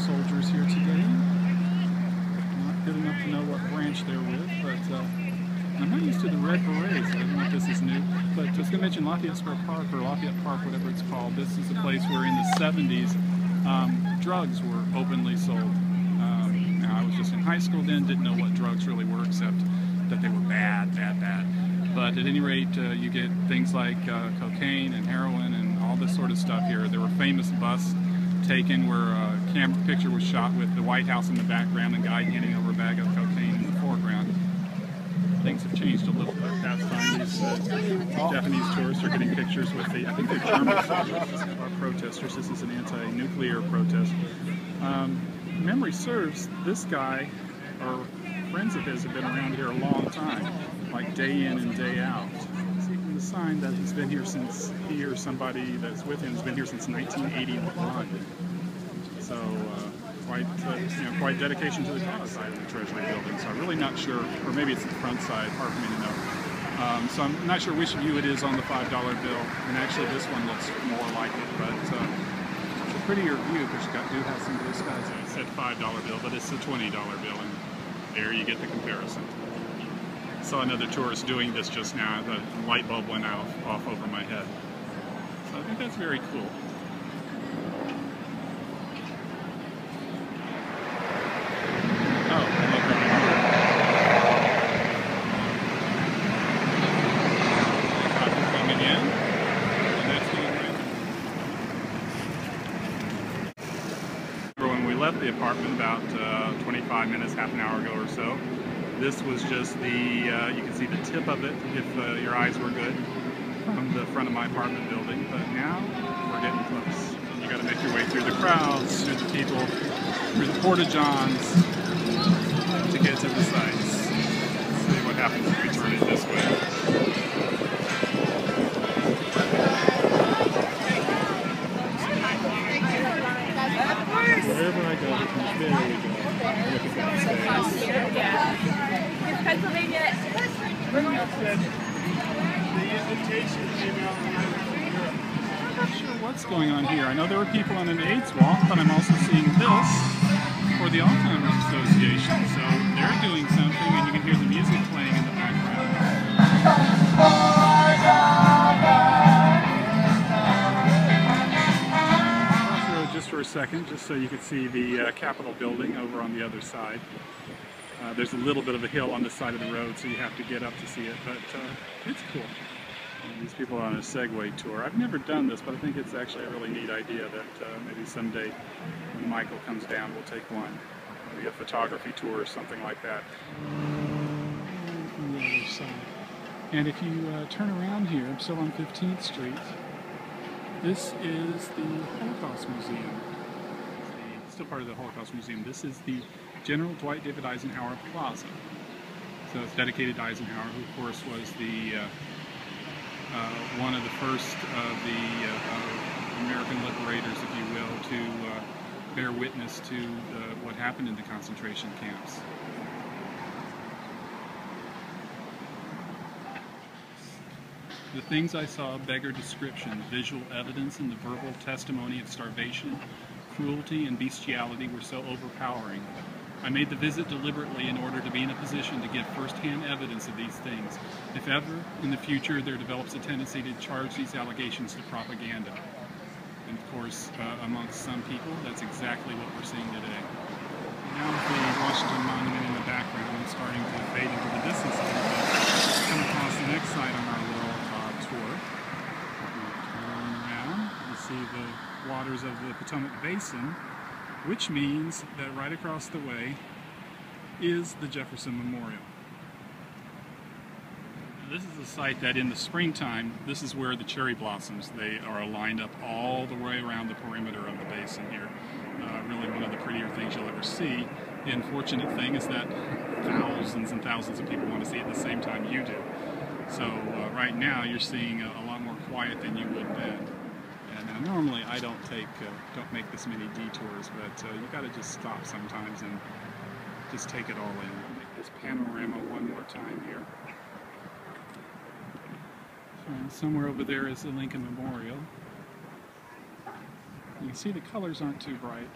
soldiers here today. Not good enough to know what branch they're with, but I'm not used to the red berets. I don't know if this is new. But just going to mention Lafayette Square Park, or Lafayette Park, whatever it's called. This is a place where in the 70s drugs were openly sold. Now, I was just in high school then, didn't know what drugs really were, except that they were bad. But at any rate, you get things like cocaine and heroin and all this sort of stuff here. There were famous busts taken where a camera picture was shot with the White House in the background and a guy handing over a bag of cocaine in the foreground. Things have changed a little bit past time. These Japanese tourists are getting pictures with the, I think they're German soldiers, our protesters. This is an anti-nuclear protest. Memory serves, this guy, or friends of his, have been around here a long time, like day in and day out. See from the sign that he's been here since, he or somebody that's with him has been here since 1981. So quite dedication to the cause side of the Treasury building. So I'm really not sure, or maybe it's the front side, hard for me to know. So I'm not sure which view it is on the $5 bill, and actually this one looks more like it, but it's a prettier view because you do have some blue skies. I said $5 bill, but it's a $20 bill, and there you get the comparison. Saw another tourist doing this just now. The light bulb went off over my head. So I think that's very cool. Left the apartment about 25 minutes, half an hour ago or so. This was just the, you can see the tip of it if your eyes were good from the front of my apartment building, but now we're getting close. You got to make your way through the crowds, through the people, through the porta-johns to get to the sites. Let's see what happens if we turn it this way. Wherever I go, there we go. Look at that space. Yeah. It's Pennsylvania. The invitation came out from Europe. I'm not sure what's going on here. I know there were people on an AIDS walk, but I'm also seeing this for the Alzheimer's Association. So they're doing something, and you can hear the music playing in the background. Just for a second, just so you could see the Capitol building over on the other side. There's a little bit of a hill on the side of the road, so you have to get up to see it, but it's cool. And these people are on a Segway tour. I've never done this, but I think it's actually a really neat idea that maybe someday when Michael comes down, we'll take one. Maybe a photography tour or something like that. From the other side. And if you turn around here, I'm still on 15th Street. This is the Holocaust Museum. It's still part of the Holocaust Museum. This is the General Dwight David Eisenhower Plaza. So it's dedicated to Eisenhower, who of course was the one of the first of the American liberators, if you will, to bear witness to what happened in the concentration camps. The things I saw beggar description. Visual evidence and the verbal testimony of starvation, cruelty, and bestiality were so overpowering. I made the visit deliberately in order to be in a position to give first-hand evidence of these things, if ever in the future there develops a tendency to charge these allegations to propaganda. And of course, amongst some people, that's exactly what we're seeing today. Now with the Washington Monument in the background and starting to fade into the distance a little bit, come across the next side on our little tour. Turn around, you see the waters of the Potomac Basin, which means that right across the way is the Jefferson Memorial. Now, this is a site that in the springtime, this is where the cherry blossoms, they are lined up all the way around the perimeter of the basin here. Really one of the prettier things you'll ever see. The unfortunate thing is that thousands and thousands of people want to see it at the same time you do. So right now you're seeing a lot more quiet than you would then. And normally I don't make this many detours, but you got to just stop sometimes and just take it all in. Make this panorama one more time here. And somewhere over there is the Lincoln Memorial. You can see the colors aren't too bright.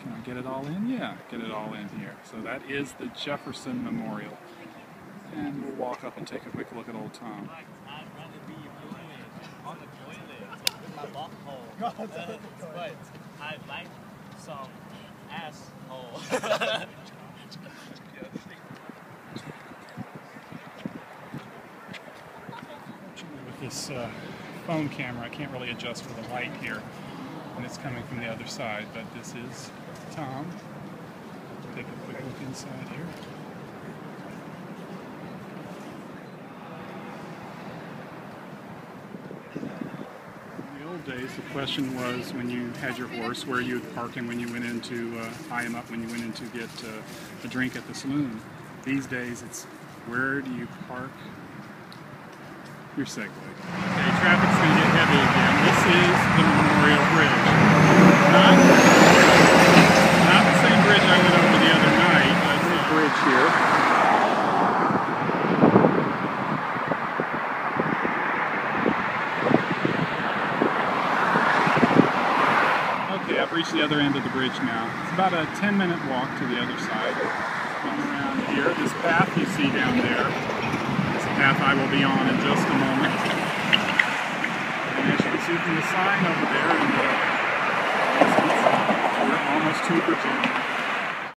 Can I get it all in? Yeah, get it all in here. So that is the Jefferson Memorial. And we'll walk up and take a quick look at old Tom. I'd rather be on the toilet with my butthole. But I'd like some asshole. With this phone camera, I can't really adjust for the light here, and it's coming from the other side, but this is Tom. Take a quick look inside here. In the old days, the question was, when you had your horse, where you would park him when you went in to tie him up when you went in to get a drink at the saloon. These days, it's where do you park your Segway. Okay, traffic's going to get heavy again. This is the Memorial Bridge. Not the same bridge I went over the other night. It's a bridge here. Okay, I've reached the other end of the bridge now. It's about a 10-minute walk to the other side. Come around here. This path you see down there, path I will be on in just a moment. And as you can see from the sign over there in the distance, we're almost to Virginia.